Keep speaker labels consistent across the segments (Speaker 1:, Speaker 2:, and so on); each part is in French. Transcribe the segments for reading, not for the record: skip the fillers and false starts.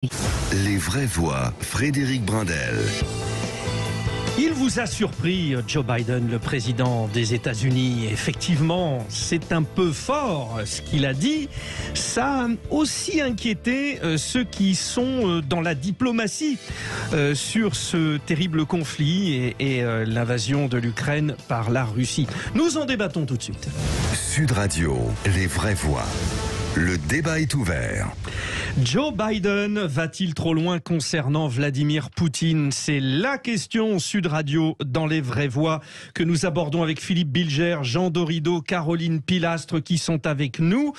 Speaker 1: Les vraies voix, Frédéric Brindel.
Speaker 2: Il vous a surpris, Joe Biden, le président des États-Unis. Effectivement, c'est un peu fort ce qu'il a dit. Ça a aussi inquiété ceux qui sont dans la diplomatie sur ce terrible conflit et l'invasion de l'Ukraine par la Russie. Nous en débattons tout de suite.
Speaker 1: Sud Radio, les vraies voix. Le débat est ouvert.
Speaker 2: Joe Biden va-t-il trop loin concernant Vladimir Poutine? C'est la question Sud Radio dans les vraies voix que nous abordons avec Philippe Bilger, Jean Dorido, Caroline Pilastre qui sont avec nous.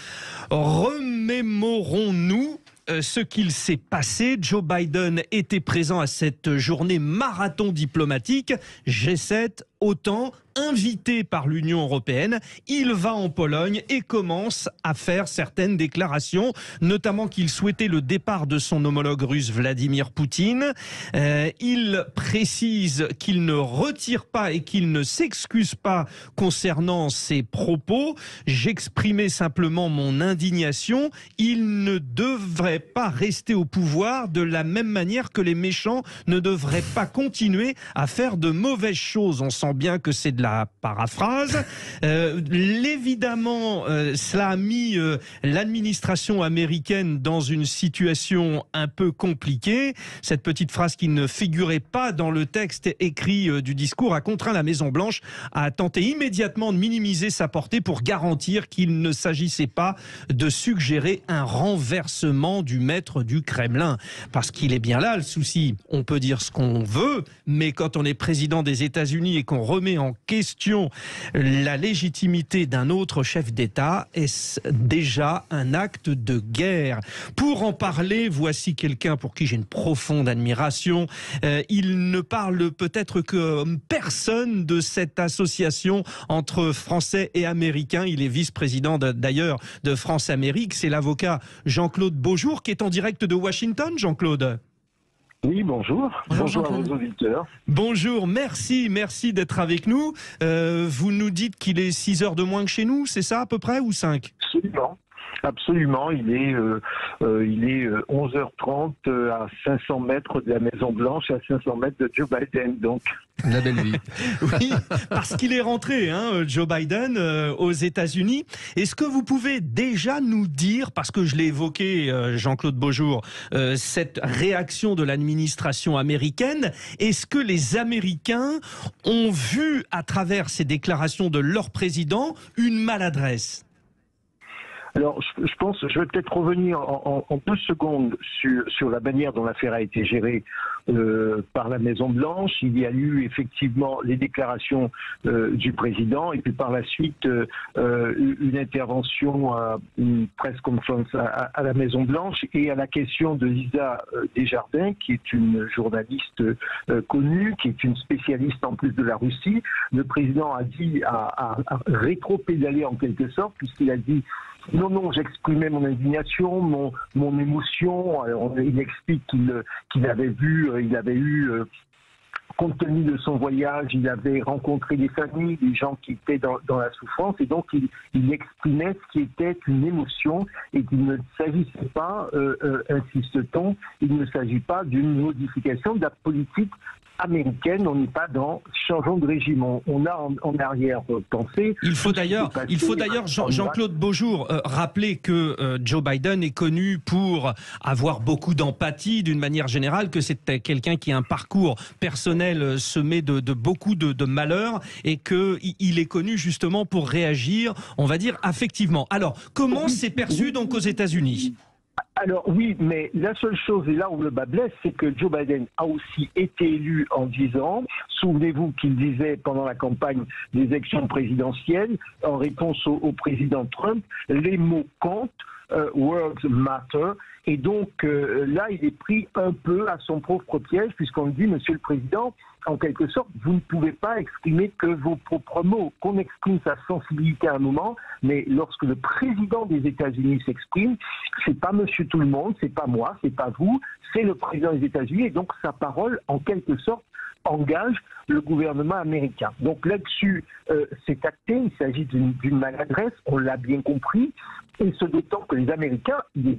Speaker 2: Remémorons-nous ce qu'il s'est passé. Joe Biden était présent à cette journée marathon diplomatique, G7, OTAN, invité par l'Union européenne. Il va en Pologne et commence à faire certaines déclarations, notamment qu'il souhaitait le départ de son homologue russe Vladimir Poutine. Il précise qu'il ne retire pas et qu'il ne s'excuse pas concernant ses propos. J'exprimais simplement mon indignation. Il ne devrait pas rester au pouvoir de la même manière que les méchants ne devraient pas continuer à faire de mauvaises choses. On sent bien que c'est de la paraphrase. Évidemment, cela a mis l'administration américaine dans une situation un peu compliquée. Cette petite phrase qui ne figurait pas dans le texte écrit du discours a contraint la Maison-Blanche à tenter immédiatement de minimiser sa portée pour garantir qu'il ne s'agissait pas de suggérer un renversement du maître du Kremlin. Parce qu'il est bien là le souci. On peut dire ce qu'on veut, mais quand on est président des États-Unis et qu'on remet en question la légitimité d'un autre chef d'État, est-ce déjà un acte de guerre? Pour en parler, voici quelqu'un pour qui j'ai une profonde admiration. Il ne parle peut-être que personne de cette association entre Français et Américains. Il est vice-président d'ailleurs de France-Amérique. C'est l'avocat Jean-Claude Beaujour qui est en direct de Washington. Jean-Claude.
Speaker 3: Oui, bonjour. Bonjour à vos auditeurs.
Speaker 2: Bonjour, merci d'être avec nous. Vous nous dites qu'il est 6 heures de moins que chez nous, c'est ça à peu près, ou 5?
Speaker 3: Absolument. Il est 11h30 à 500 mètres de la Maison-Blanche, à 500 mètres de Joe Biden, donc.
Speaker 4: La belle vie.
Speaker 2: Oui, parce qu'il est rentré, Joe Biden, aux États-Unis. Est-ce que vous pouvez déjà nous dire, parce que je l'ai évoqué, Jean-Claude Beaujour, cette réaction de l'administration américaine, est-ce que les Américains ont vu, à travers ces déclarations de leur président, une maladresse?
Speaker 3: Alors, je pense, je vais peut-être revenir en 2 secondes sur la manière dont l'affaire a été gérée par la Maison-Blanche. Il y a eu effectivement les déclarations du président et puis par la suite une intervention, une press conference à la Maison-Blanche et à la question de Lisa Desjardins, qui est une journaliste connue, qui est une spécialiste en plus de la Russie. Le président a dit, a rétro-pédalé en quelque sorte, puisqu'il a dit non, j'exprimais mon indignation, mon émotion. Alors, il explique qu'il avait eu, compte tenu de son voyage, il avait rencontré des familles, des gens qui étaient dans la souffrance, et donc il exprimait ce qui était une émotion, et qu'il ne s'agissait pas, insiste-t-on, il ne s'agit pas d'une modification de la politique américaine. On n'est pas dans changeant de régime. On a en arrière-pensée.
Speaker 2: Il faut d'ailleurs, Jean-Claude Beaujour, rappeler que Joe Biden est connu pour avoir beaucoup d'empathie d'une manière générale, que c'est quelqu'un qui a un parcours personnel semé de beaucoup de malheurs et qu'il est connu justement pour réagir, on va dire, affectivement. Alors, comment c'est perçu donc aux États-Unis ?
Speaker 3: Alors oui, mais la seule chose, et là où le bas blesse, c'est que Joe Biden a aussi été élu en disant, souvenez-vous qu'il disait pendant la campagne des élections présidentielles, en réponse au président Trump, les mots comptent, words matter, et donc là il est pris un peu à son propre piège, puisqu'on lui dit, Monsieur le Président, en quelque sorte, vous ne pouvez pas exprimer que vos propres mots, qu'on exprime sa sensibilité à un moment, mais lorsque le président des États-Unis s'exprime, c'est pas Monsieur tout le monde, c'est pas moi, c'est pas vous, c'est le président des États-Unis, et donc sa parole, en quelque sorte, engage le gouvernement américain. Donc là-dessus, c'est acté, il s'agit d'une maladresse, on l'a bien compris, et ce d'autant que les Américains, les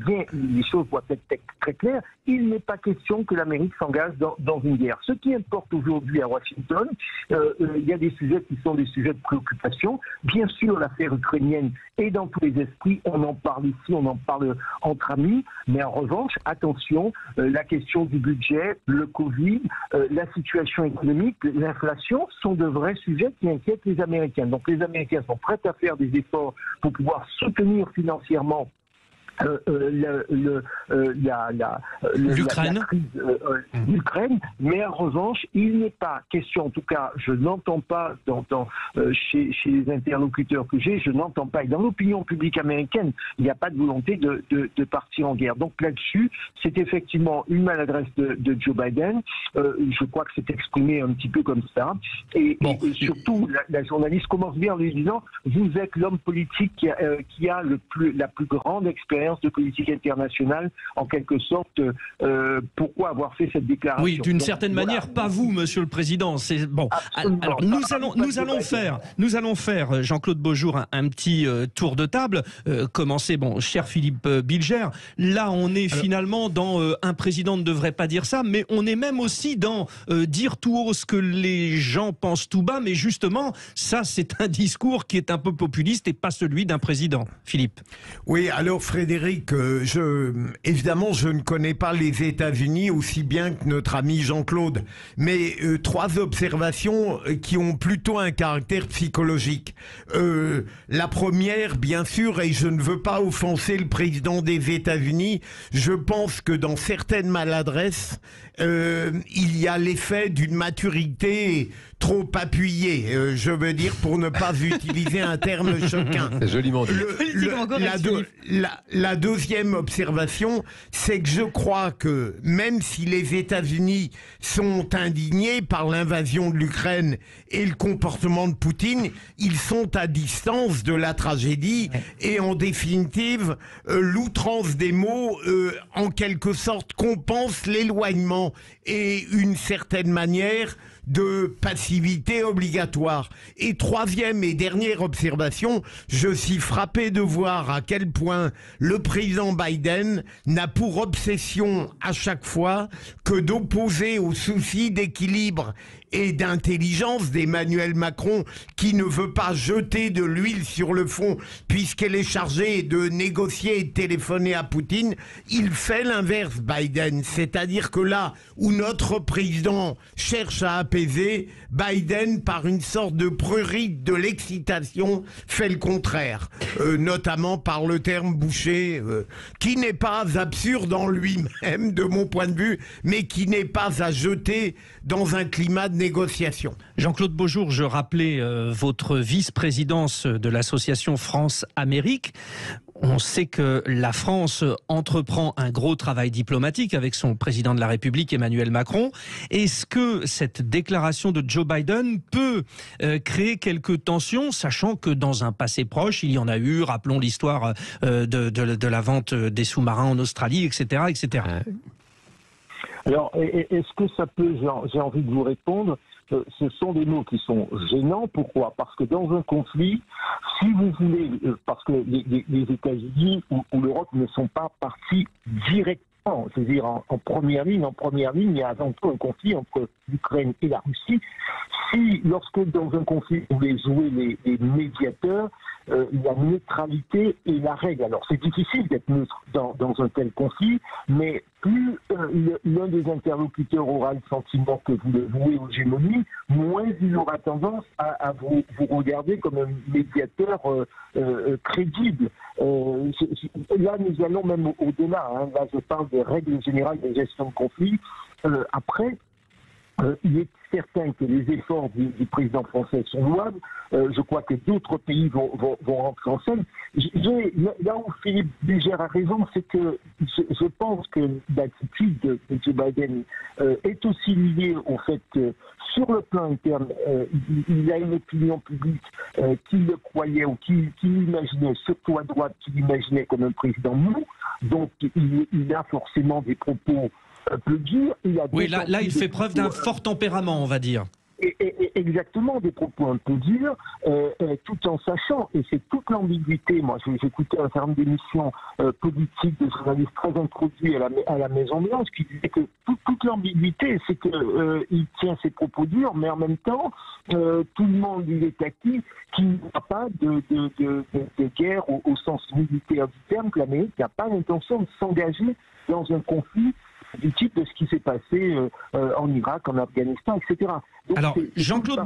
Speaker 3: choses doivent être très claires, il n'est pas question que l'Amérique s'engage dans une guerre. Ce qui importe aujourd'hui à Washington, il y a des sujets qui sont des sujets de préoccupation. Bien sûr, l'affaire ukrainienne est dans tous les esprits, on en parle ici, on en parle entre amis, mais en revanche, attention, la question du budget, le Covid, la situation économique, l'inflation sont de vrais sujets qui inquiètent les Américains. Donc les Américains sont prêts à faire des efforts pour pouvoir soutenir financièrement l'Ukraine, mais en revanche, il n'est pas question, en tout cas, je n'entends pas chez les interlocuteurs que j'ai, je n'entends pas, et dans l'opinion publique américaine, il n'y a pas de volonté de partir en guerre. Donc là-dessus, c'est effectivement une maladresse de Joe Biden. Je crois que c'est exprimé un petit peu comme ça. Et surtout, la journaliste commence bien en lui disant « Vous êtes l'homme politique qui a la plus grande expérience de politique internationale, en quelque sorte, pourquoi avoir fait cette déclaration ?»
Speaker 2: Oui, d'une certaine manière, pas vous, Monsieur le Président. C'est bon. Alors nous allons faire, Jean-Claude Beaujour, un petit tour de table. Commencer, cher Philippe Bilger. Là, on est finalement dans un président ne devrait pas dire ça, mais on est même aussi dans dire tout haut ce que les gens pensent tout bas. Mais justement, ça, c'est un discours qui est un peu populiste et pas celui d'un président. Philippe.
Speaker 4: Oui, alors Frédéric, évidemment, je ne connais pas les États-Unis aussi bien que notre ami Jean-Claude, mais trois observations qui ont plutôt un caractère psychologique. La première, bien sûr, et je ne veux pas offenser le président des États-Unis, je pense que dans certaines maladresses, il y a l'effet d'une maturité trop appuyée, je veux dire, pour ne pas utiliser un terme choquin.
Speaker 5: C'est joliment dit.
Speaker 4: La deuxième observation, c'est que je crois que même si les États-Unis sont indignés par l'invasion de l'Ukraine et le comportement de Poutine, ils sont à distance de la tragédie et en définitive, l'outrance des mots, en quelque sorte, compense l'éloignement et une certaine manière de passivité obligatoire. Et troisième et dernière observation, je suis frappé de voir à quel point le président Biden n'a pour obsession à chaque fois que d'opposer au souci d'équilibre et d'intelligence d'Emmanuel Macron, qui ne veut pas jeter de l'huile sur le feu puisqu'elle est chargée de négocier et de téléphoner à Poutine. Il fait l'inverse, Biden, c'est-à-dire que là où notre président cherche à apaiser, Biden, par une sorte de prurite de l'excitation, fait le contraire, notamment par le terme boucher, qui n'est pas absurde en lui-même de mon point de vue, mais qui n'est pas à jeter dans un climat de négociation.
Speaker 2: Jean-Claude Beaujour, je rappelais votre vice-présidence de l'association France-Amérique. On sait que la France entreprend un gros travail diplomatique avec son président de la République, Emmanuel Macron. Est-ce que cette déclaration de Joe Biden peut créer quelques tensions, sachant que dans un passé proche, il y en a eu, rappelons l'histoire de la vente des sous-marins en Australie, etc., etc.
Speaker 3: Alors, est-ce que ça peut, j'ai envie de vous répondre, ce sont des mots qui sont gênants. Pourquoi? Parce que dans un conflit, si vous voulez, parce que les États-Unis ou l'Europe ne sont pas partis directement, c'est-à-dire en première ligne, il y a avant tout un conflit entre l'Ukraine et la Russie. Si, lorsque dans un conflit, vous voulez jouer les médiateurs, la neutralité est la règle. Alors c'est difficile d'être neutre dans un tel conflit, mais plus l'un des interlocuteurs aura le sentiment que vous le vouez aux gémonies, moins il aura tendance à vous regarder comme un médiateur crédible. Là, nous allons même au-delà. Là, je parle des règles générales de gestion de conflit. Après, il est certain que les efforts du président français sont louables. Je crois que d'autres pays vont rentrer en scène. Là où Philippe Bilger a raison, c'est que je pense que l'attitude de Joe Biden est aussi liée au fait que sur le plan interne, il y a une opinion publique qui le croyait ou qui l'imaginait, surtout à droite, qui l'imaginait comme un président mou. Donc il a forcément des propos peu dur.
Speaker 2: Oui, là, il fait preuve d'un fort tempérament, on va dire.
Speaker 3: Exactement, des propos un peu durs, tout en sachant, et c'est toute l'ambiguïté. Moi, j'ai écouté un certain nombre d'émissions politiques de journalistes très introduits à la Maison-Blanche qui disaient que toute l'ambiguïté, c'est qu'il tient ses propos durs, mais en même temps, tout le monde il est acquis qu'il n'y a pas de guerre au sens militaire du terme, que l'Amérique n'a pas l'intention de s'engager dans un conflit du type de ce qui s'est passé en Irak, en Afghanistan, etc. Donc,
Speaker 2: alors, Jean-Claude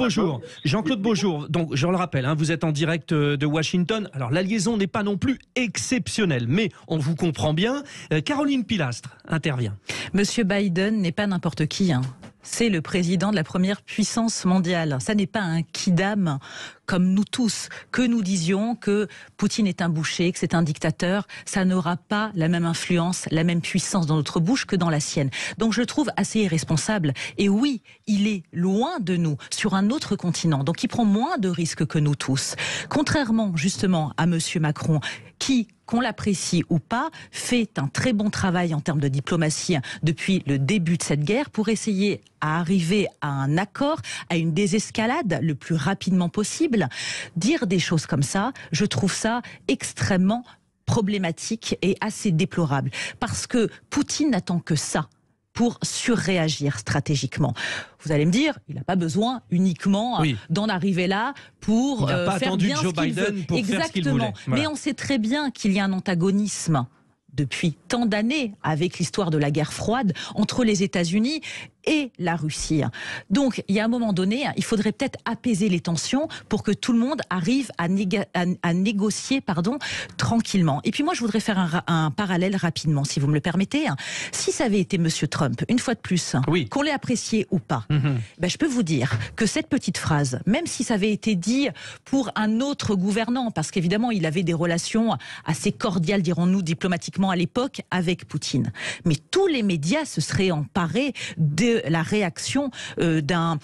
Speaker 2: Beaujour, donc je le rappelle, hein, vous êtes en direct de Washington. Alors, la liaison n'est pas non plus exceptionnelle, mais on vous comprend bien. Caroline Pilastre intervient.
Speaker 5: Monsieur Biden n'est pas n'importe qui, hein. C'est le président de la première puissance mondiale. Ça n'est pas un quidam comme nous tous. Que nous disions que Poutine est un boucher, que c'est un dictateur, ça n'aura pas la même influence, la même puissance dans notre bouche que dans la sienne. Donc je le trouve assez irresponsable. Et oui, il est loin de nous, sur un autre continent. Donc il prend moins de risques que nous tous. Contrairement justement à monsieur Macron, qui, qu'on l'apprécie ou pas, fait un très bon travail en termes de diplomatie depuis le début de cette guerre pour essayer à arriver à un accord, à une désescalade le plus rapidement possible. Dire des choses comme ça, je trouve ça extrêmement problématique et assez déplorable. Parce que Poutine n'attend que ça pour surréagir stratégiquement. Vous allez me dire, il n'a pas besoin uniquement d'en arriver là pour faire bien ce qu'il veut. Exactement. Voilà. Mais on sait très bien qu'il y a un antagonisme depuis tant d'années avec l'histoire de la guerre froide entre les États-Unis et la Russie. Donc, il y a un moment donné, il faudrait peut-être apaiser les tensions pour que tout le monde arrive à négocier tranquillement. Et puis moi, je voudrais faire un parallèle rapidement, si vous me le permettez. Si ça avait été Monsieur Trump, une fois de plus, qu'on l'ait apprécié ou pas, ben, je peux vous dire que cette petite phrase, même si ça avait été dit pour un autre gouvernant, parce qu'évidemment, il avait des relations assez cordiales, dirons-nous, diplomatiquement à l'époque, avec Poutine. Mais tous les médias se seraient emparés de la réaction d'un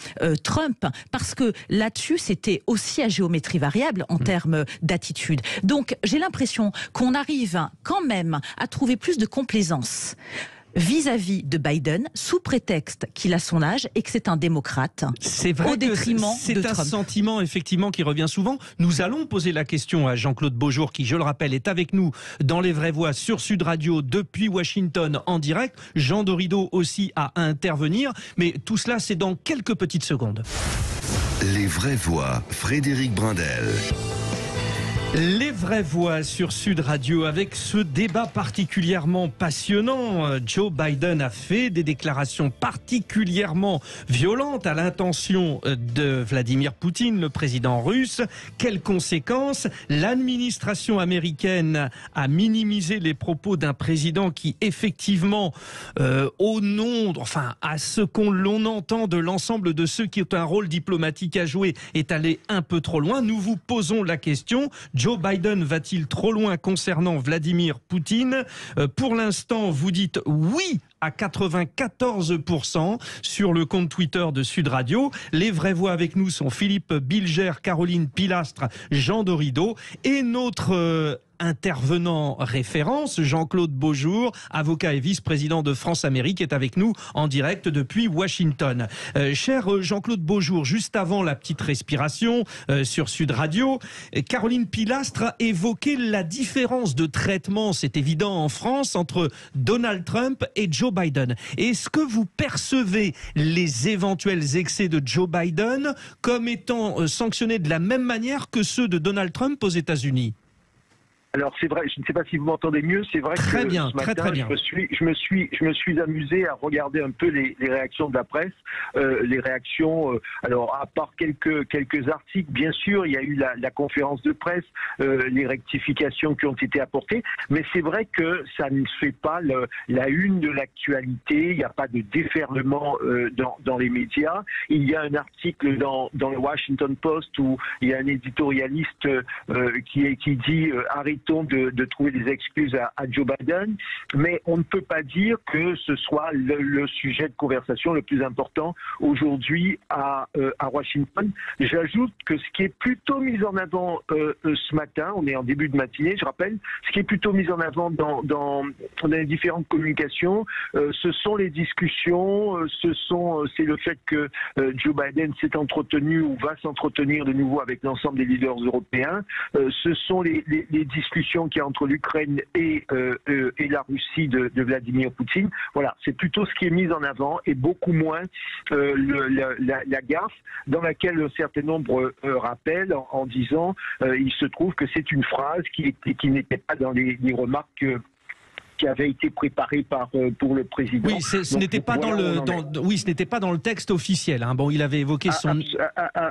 Speaker 5: Trump, parce que là-dessus, c'était aussi à géométrie variable en termes d'attitude. Donc, j'ai l'impression qu'on arrive quand même à trouver plus de complaisance vis-à-vis de Biden, sous prétexte qu'il a son âge et que c'est un démocrate,
Speaker 2: c'est vrai,
Speaker 5: au détriment de Trump.
Speaker 2: C'est un sentiment effectivement qui revient souvent. Nous allons poser la question à Jean-Claude Beaujour, qui, je le rappelle, est avec nous dans Les Vraies Voix sur Sud Radio depuis Washington en direct. Jean Dorido aussi à intervenir, mais tout cela c'est dans quelques petites secondes.
Speaker 1: Les Vraies Voix, Frédéric Brindel.
Speaker 2: Les Vraies Voix sur Sud Radio avec ce débat particulièrement passionnant. Joe Biden a fait des déclarations particulièrement violentes à l'intention de Vladimir Poutine, le président russe. Quelles conséquences? L'administration américaine a minimisé les propos d'un président qui, effectivement, au nom, enfin, à ce qu'on entend de l'ensemble de ceux qui ont un rôle diplomatique à jouer, est allé un peu trop loin. Nous vous posons la question. Joe Biden va-t-il trop loin concernant Vladimir Poutine? Pour l'instant, vous dites oui à 94% sur le compte Twitter de Sud Radio. Les Vraies Voix avec nous sont Philippe Bilger, Caroline Pilastre, Jean Dorido et notre intervenant référence, Jean-Claude Beaujour, avocat et vice-président de France-Amérique, est avec nous en direct depuis Washington. Cher Jean-Claude Beaujour, juste avant la petite respiration sur Sud Radio, Caroline Pilastre a évoqué la différence de traitement, c'est évident en France, entre Donald Trump et Joe Biden. Est-ce que vous percevez les éventuels excès de Joe Biden comme étant sanctionnés de la même manière que ceux de Donald Trump aux États-Unis?
Speaker 3: Alors c'est vrai, je ne sais pas si vous m'entendez mieux, c'est vrai
Speaker 2: très
Speaker 3: que
Speaker 2: bien,
Speaker 3: ce matin,
Speaker 2: très bien.
Speaker 3: Je me suis amusé à regarder un peu les réactions de la presse, les réactions, alors à part quelques articles, bien sûr, il y a eu la conférence de presse, les rectifications qui ont été apportées, mais c'est vrai que ça ne fait pas la une de l'actualité, il n'y a pas de déferlement dans les médias. Il y a un article dans le Washington Post où il y a un éditorialiste qui dit arrêtez arrêtons de trouver des excuses à Joe Biden, mais on ne peut pas dire que ce soit le sujet de conversation le plus important aujourd'hui à Washington. J'ajoute que ce qui est plutôt mis en avant ce matin, on est en début de matinée, je rappelle, ce qui est plutôt mis en avant dans les différentes communications, ce sont les discussions, c'est le fait que Joe Biden s'est entretenu ou va s'entretenir de nouveau avec l'ensemble des leaders européens, ce sont les discussions qu'il y a entre l'Ukraine et la Russie de Vladimir Poutine. Voilà, c'est plutôt ce qui est mis en avant et beaucoup moins la gaffe dans laquelle un certain nombre rappellent en disant il se trouve que c'est une phrase qui n'était pas dans les remarques qui avait été préparé pour le président.
Speaker 2: Oui, ce n'était pas ce n'était pas dans le texte officiel. Hein. Bon, il avait évoqué son.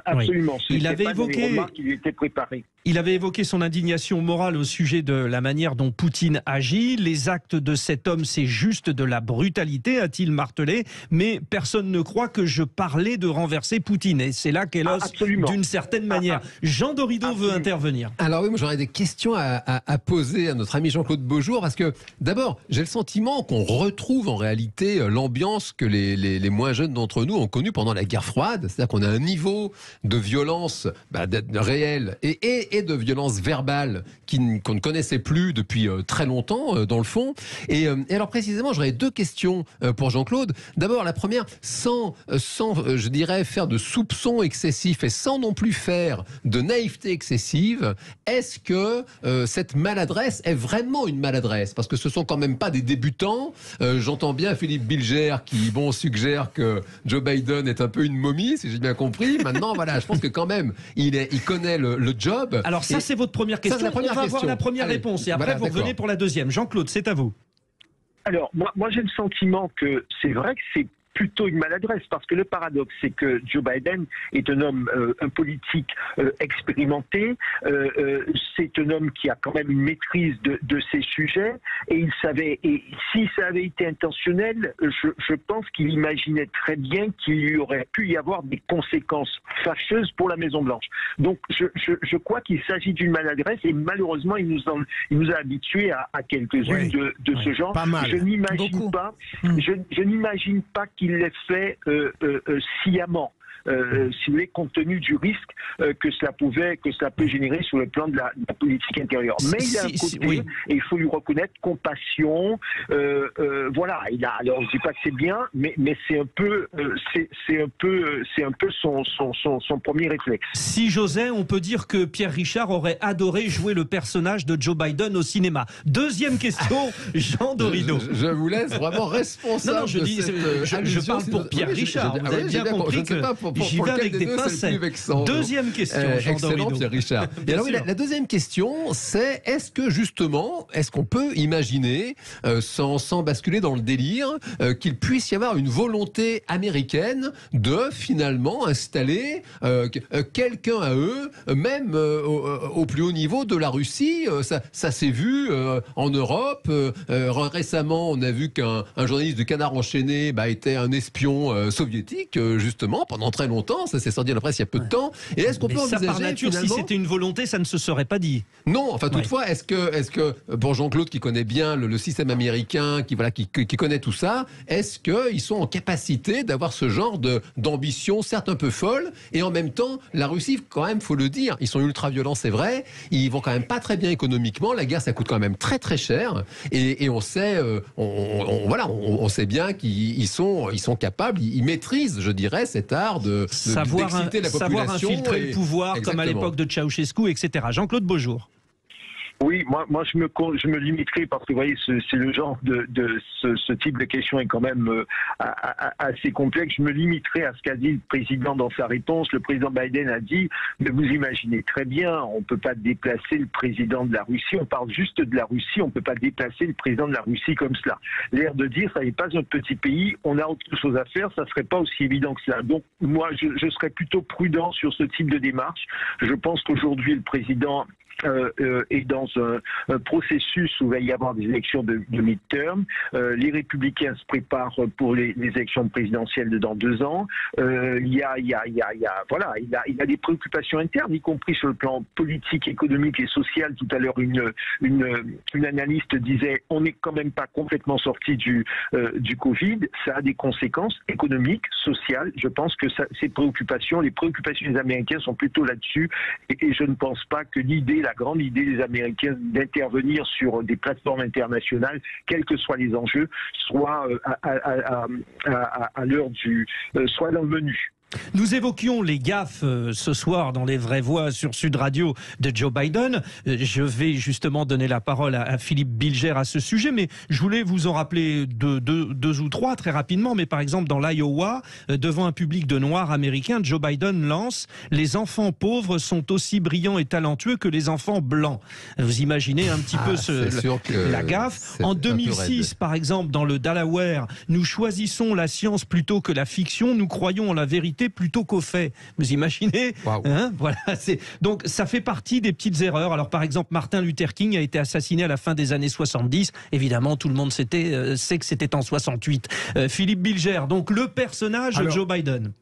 Speaker 3: Absolument.
Speaker 2: Oui. Il avait évoqué.
Speaker 3: Les remarques qui lui étaient préparées.
Speaker 2: Il avait évoqué son indignation morale au sujet de la manière dont Poutine agit. Les actes de cet homme, c'est juste de la brutalité, a-t-il martelé. Mais personne ne croit que je parlais de renverser Poutine. Et c'est là qu'elle ose d'une certaine manière. Jean Dorido veut intervenir.
Speaker 6: Alors oui, moi j'aurais des questions à poser à notre ami Jean-Claude Beaujour, parce que d'abord, j'ai le sentiment qu'on retrouve en réalité l'ambiance que les moins jeunes d'entre nous ont connue pendant la guerre froide. C'est-à-dire qu'on a un niveau de violence réelle et de violence verbale qu'on ne connaissait plus depuis très longtemps, dans le fond. Et alors précisément, j'aurais deux questions pour Jean-Claude. D'abord, la première, sans je dirais, faire de soupçons excessifs et sans non plus faire de naïveté excessive, est-ce que cette maladresse est vraiment une maladresse? Parce que ce sont quand même pas des débutants. J'entends bien Philippe Bilger qui suggère que Joe Biden est un peu une momie, si j'ai bien compris. Maintenant, voilà, je pense que quand même, il connaît le job.
Speaker 2: Alors ça, c'est votre première question. On va avoir la première réponse et après, vous revenez pour la deuxième. Jean-Claude, c'est à vous.
Speaker 3: Alors, moi j'ai le sentiment que c'est vrai que c'est plutôt une maladresse, parce que le paradoxe, c'est que Joe Biden est un homme, un politique expérimenté, c'est un homme qui a quand même une maîtrise de ces sujets, et il savait, et si ça avait été intentionnel, je pense qu'il imaginait très bien qu'il y aurait pu y avoir des conséquences fâcheuses pour la Maison-Blanche. Donc je crois qu'il s'agit d'une maladresse, et malheureusement il nous a habitués à quelques-unes de ce genre. Je n'imagine pas qu'il l'ait fait sciemment. Si vous voulez, compte tenu du risque que cela peut générer sur le plan de la politique intérieure. Mais il a un côté, et il faut lui reconnaître, compassion. Voilà, alors je dis pas que c'est bien, mais c'est un peu son premier réflexe.
Speaker 2: Si j'osais, on peut dire que Pierre Richard aurait adoré jouer le personnage de Joe Biden au cinéma. Deuxième question, Jean Dorido.
Speaker 6: Je vous laisse vraiment responsable.
Speaker 2: Non, je parle pour Pierre Richard. Vous avez bien compris que j'y vais avec des pincettes. Deuxième question, Jean Dorido.
Speaker 6: Pierre Richard. Et alors, la deuxième question, c'est est-ce qu'on peut imaginer, sans basculer dans le délire, qu'il puisse y avoir une volonté américaine de finalement installer quelqu'un à eux, même au plus haut niveau de la Russie. Ça s'est vu en Europe. Récemment, on a vu qu'un journaliste du Canard enchaîné était un espion soviétique, justement, pendant très longtemps. Ça s'est sorti dans la presse il y a peu de temps. Et est-ce qu'on peut envisager,
Speaker 2: par nature,
Speaker 6: finalement...
Speaker 2: si c'était une volonté, ça ne se serait pas dit.
Speaker 6: Non, enfin toutefois, est-ce que pour Jean-Claude qui connaît bien le système américain, qui connaît tout ça, est-ce qu'ils sont en capacité d'avoir ce genre d'ambition, certes un peu folle, et en même temps, la Russie, quand même, faut le dire, ils sont ultra violents, c'est vrai, ils vont quand même pas très bien économiquement, la guerre ça coûte quand même très très cher, et on sait, on sait bien qu'ils sont capables, ils maîtrisent, je dirais, cet art d'exciter la population.
Speaker 2: Savoir infiltrer le pouvoir, comme à l'époque de Ceausescu, etc. Jean-Claude Beaujour.
Speaker 3: Oui, moi je me limiterai, parce que vous voyez, c'est le genre ce type de question est quand même assez complexe. Je me limiterai à ce qu'a dit le président dans sa réponse. Le président Biden a dit, mais vous imaginez très bien, on ne peut pas déplacer le président de la Russie, on parle juste de la Russie, on ne peut pas déplacer le président de la Russie comme cela. L'air de dire, ça n'est pas un petit pays, on a autre chose à faire, ça ne serait pas aussi évident que cela. Donc moi, je serais plutôt prudent sur ce type de démarche. Je pense qu'aujourd'hui, le président est dans un processus où il va y avoir des élections de mid-term. Les républicains se préparent pour les élections présidentielles de dans 2 ans. Il a des préoccupations internes, y compris sur le plan politique, économique et social. Tout à l'heure, une analyste disait on n'est quand même pas complètement sorti du Covid. Ça a des conséquences économiques, sociales. Je pense que les préoccupations des Américains sont plutôt là-dessus. Et je ne pense pas que la grande idée des Américains d'intervenir sur des plateformes internationales, quels que soient les enjeux, soit à l'heure soit dans le menu.
Speaker 2: Nous évoquions les gaffes ce soir dans les vraies voix sur Sud Radio de Joe Biden. Je vais justement donner la parole à Philippe Bilger à ce sujet, mais je voulais vous en rappeler deux ou trois très rapidement. Mais par exemple, dans l'Iowa, devant un public de Noirs américains, Joe Biden lance « Les enfants pauvres sont aussi brillants et talentueux que les enfants blancs ». Vous imaginez un petit peu la gaffe. En 2006, par exemple, dans le Delaware, nous choisissons la science plutôt que la fiction, nous croyons en la vérité plutôt qu'au fait. Vous imaginez?
Speaker 6: Wow.
Speaker 2: Voilà, donc ça fait partie des petites erreurs. Alors par exemple, Martin Luther King a été assassiné à la fin des années 70. Évidemment, tout le monde sait que c'était en 68. Philippe Bilger, donc le personnage de Joe Biden.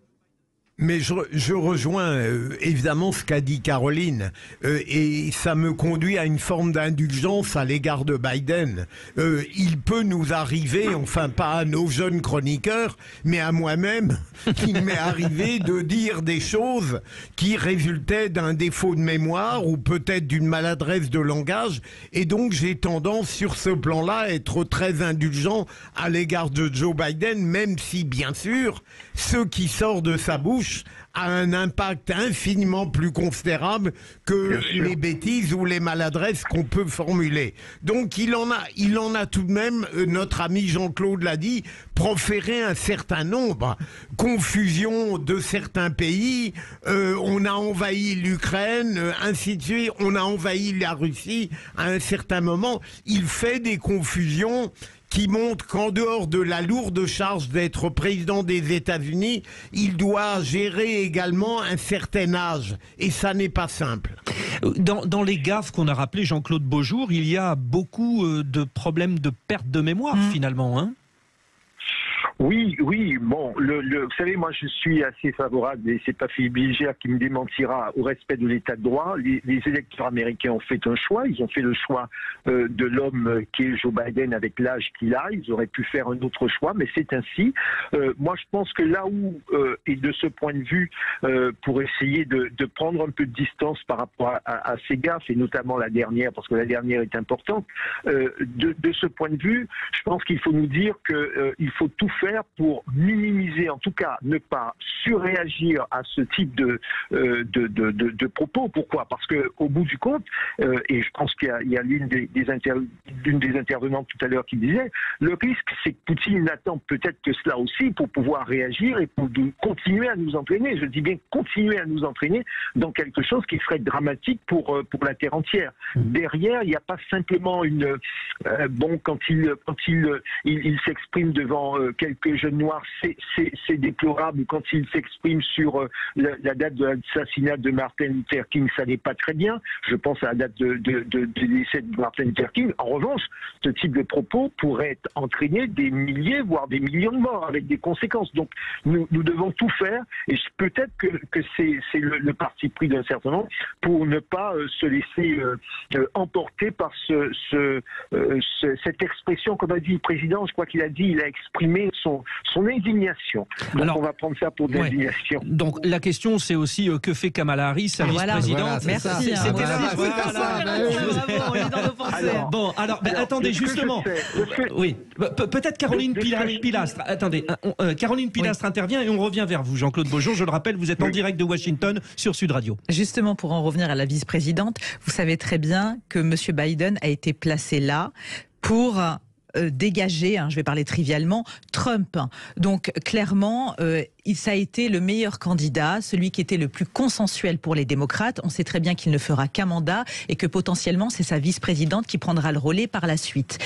Speaker 4: Mais je rejoins évidemment ce qu'a dit Caroline et ça me conduit à une forme d'indulgence à l'égard de Biden. Il peut nous arriver, enfin pas à nos jeunes chroniqueurs, mais à moi-même, qu'il m'est arrivé de dire des choses qui résultaient d'un défaut de mémoire ou peut-être d'une maladresse de langage, et donc j'ai tendance sur ce plan-là à être très indulgent à l'égard de Joe Biden, même si bien sûr ce qui sort de sa bouche a un impact infiniment plus considérable que les bêtises ou les maladresses qu'on peut formuler. Donc il en a tout de même, notre ami Jean-Claude l'a dit, proféré un certain nombre. Confusion de certains pays, on a envahi l'Ukraine, ainsi de suite, on a envahi la Russie à un certain moment. Il fait des confusions qui montre qu'en dehors de la lourde charge d'être président des États-Unis, il doit gérer également un certain âge. Et ça n'est pas simple.
Speaker 2: Dans les gaffes qu'on a rappelées, Jean-Claude Beaujour, il y a beaucoup de problèmes de perte de mémoire, finalement, hein ?
Speaker 3: Oui, bon, vous savez, moi je suis assez favorable, et c'est pas Philippe Bilger qui me démentira, au respect de l'état de droit. Les électeurs américains ont fait un choix, ils ont fait le choix de l'homme qui est Joe Biden avec l'âge qu'il a, ils auraient pu faire un autre choix, mais c'est ainsi. Moi je pense que là où, et de ce point de vue, pour essayer de prendre un peu de distance par rapport à ces gaffes, et notamment la dernière, parce que la dernière est importante, de ce point de vue, je pense qu'il faut nous dire qu'il faut tout faire pour minimiser, en tout cas ne pas surréagir à ce type de propos. Pourquoi? Parce que au bout du compte, et je pense qu'il y a l'une des intervenantes tout à l'heure qui disait, le risque c'est que Poutine n'attend peut-être que cela aussi pour pouvoir réagir et pour continuer à nous entraîner. Je dis bien continuer à nous entraîner dans quelque chose qui serait dramatique pour la terre entière. Derrière, il n'y a pas simplement quand il s'exprime devant quelques jeunes noirs, c'est déplorable. Quand il s'exprime sur la date de l'assassinat de Martin Luther King, ça n'est pas très bien. Je pense à la date de décès de Martin Luther King. En revanche, ce type de propos pourrait entraîner des milliers, voire des millions de morts, avec des conséquences. Donc, nous devons tout faire, et peut-être que c'est le parti pris d'un certain nombre, pour ne pas se laisser emporter par cette expression, comme a dit le président. Je crois qu'il a dit, il a exprimé son indignation. Donc alors, on va prendre ça pour de l'indignation.
Speaker 2: Donc la question c'est aussi que fait Kamala Harris, sa vice-présidente.
Speaker 5: Merci.
Speaker 2: C'était bon, alors attendez justement. Oui, peut-être Caroline Pilastre. Attendez, Caroline Pilastre intervient et on revient vers vous, Jean-Claude Beaujour. Je le rappelle, vous êtes en direct de Washington sur Sud Radio.
Speaker 5: Justement, pour en revenir à la vice-présidente, vous savez très bien que M. Biden a été placé là pour dégager, je vais parler trivialement, Trump. Donc clairement, ça a été le meilleur candidat, celui qui était le plus consensuel pour les démocrates. On sait très bien qu'il ne fera qu'un mandat et que potentiellement c'est sa vice-présidente qui prendra le relais par la suite.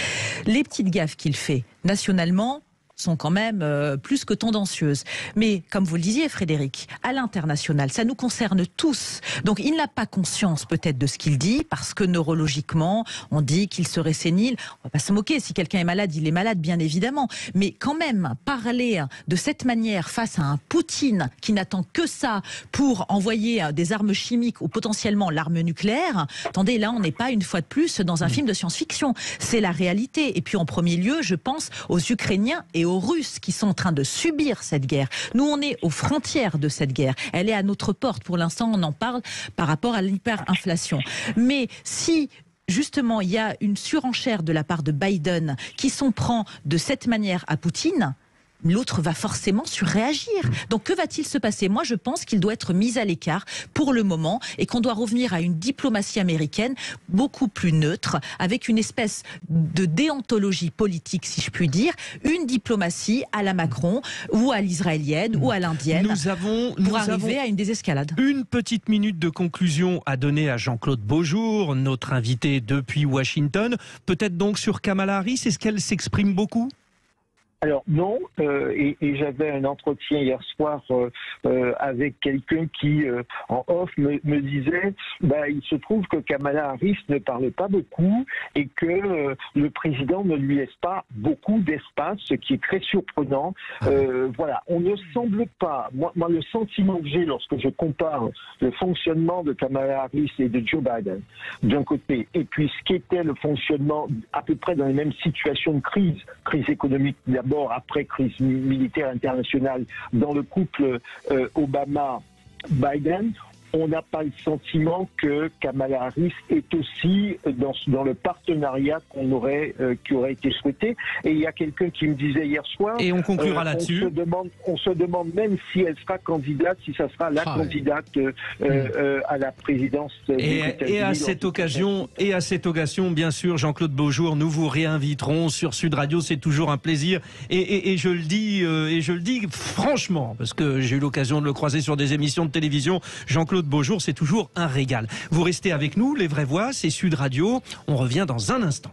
Speaker 5: Les petites gaffes qu'il fait nationalement, sont quand même plus que tendancieuses. Mais comme vous le disiez, Frédéric, à l'international, ça nous concerne tous. Donc il n'a pas conscience peut-être de ce qu'il dit, parce que neurologiquement, on dit qu'il serait sénile. On va pas se moquer, si quelqu'un est malade, il est malade, bien évidemment. Mais quand même, parler de cette manière face à un Poutine qui n'attend que ça pour envoyer des armes chimiques ou potentiellement l'arme nucléaire, attendez, là on n'est pas une fois de plus dans un film de science-fiction. C'est la réalité. Et puis en premier lieu, je pense aux Ukrainiens et aux Russes qui sont en train de subir cette guerre. Nous, on est aux frontières de cette guerre. Elle est à notre porte. Pour l'instant, on en parle par rapport à l'hyperinflation. Mais si justement il y a une surenchère de la part de Biden qui s'en prend de cette manière à Poutine, l'autre va forcément surréagir. Donc que va-t-il se passer? Moi, je pense qu'il doit être mis à l'écart pour le moment et qu'on doit revenir à une diplomatie américaine beaucoup plus neutre, avec une espèce de déontologie politique, si je puis dire, une diplomatie à la Macron ou à l'israélienne ou à l'indienne pour arriver à une désescalade.
Speaker 2: Une petite minute de conclusion à donner à Jean-Claude Beaujour, notre invité depuis Washington. Peut-être donc sur Kamala Harris, est-ce qu'elle s'exprime beaucoup ?
Speaker 3: Alors non, et j'avais un entretien hier soir avec quelqu'un qui, en off, me disait il se trouve que Kamala Harris ne parle pas beaucoup et que le président ne lui laisse pas beaucoup d'espace, ce qui est très surprenant. Voilà, on ne semble pas, moi le sentiment que j'ai lorsque je compare le fonctionnement de Kamala Harris et de Joe Biden d'un côté, et puis ce qu'était le fonctionnement à peu près dans les mêmes situations de crise économique d'abord, après crise militaire internationale, dans le couple Obama-Biden, on n'a pas le sentiment que Kamala Harris est aussi dans le partenariat qui aurait été souhaité. Et il y a quelqu'un qui me disait hier soir...
Speaker 2: Et on conclura là-dessus.
Speaker 3: On se demande même si elle sera candidate, si ça sera la candidate à la présidence des États-Unis. Et à cette occasion, bien sûr, Jean-Claude Beaujour, nous vous réinviterons sur Sud Radio. C'est toujours un plaisir. Et je le dis franchement, parce que j'ai eu l'occasion de le croiser sur des émissions de télévision. Jean-Claude Beaujour, c'est toujours un régal. Vous restez avec nous, Les Vraies Voix, c'est Sud Radio. On revient dans un instant.